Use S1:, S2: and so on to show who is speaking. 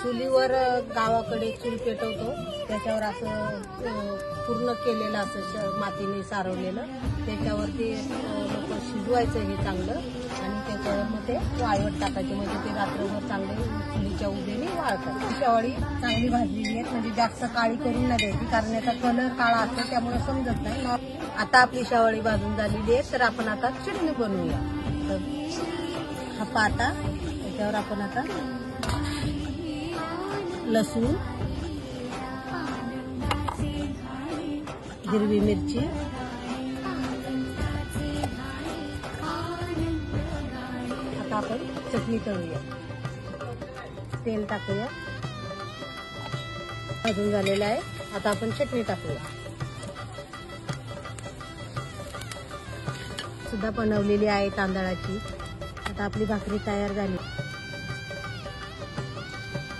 S1: चुलीवर गावाकडे चूल पेटवतो, त्याच्यावर असं पूर्ण केलेलं असं मातीने सारवलेलं, त्याच्यावरती लोक शिजवायचं हे चांगलं आणि त्याच्यावर मग ते वाळवट टाकायचे, म्हणजे ते रात्रभर चांगले चुलीच्या उभेने वाळतात. शेवाळी चांगली भाजलेली आहेत, म्हणजे जास्त काळी करून नाही द्यायची, कारण याचा कलर काळा असतो त्यामुळे समजत नाही. आता आपली शेवाळी भाजून झालेली आहे, तर आपण आता चटणी बनवूया. तर हा पाता, त्याच्यावर आपण आता लसूण, हिरवी मिरची, आता आपण चटणी तळूया. तेल टाकूया. भाजून झालेलं आहे, आता आपण चटणी टाकूया. सुद्धा बनवलेली आहे तांदळाची. आता आपली भाकरी तयार झाली.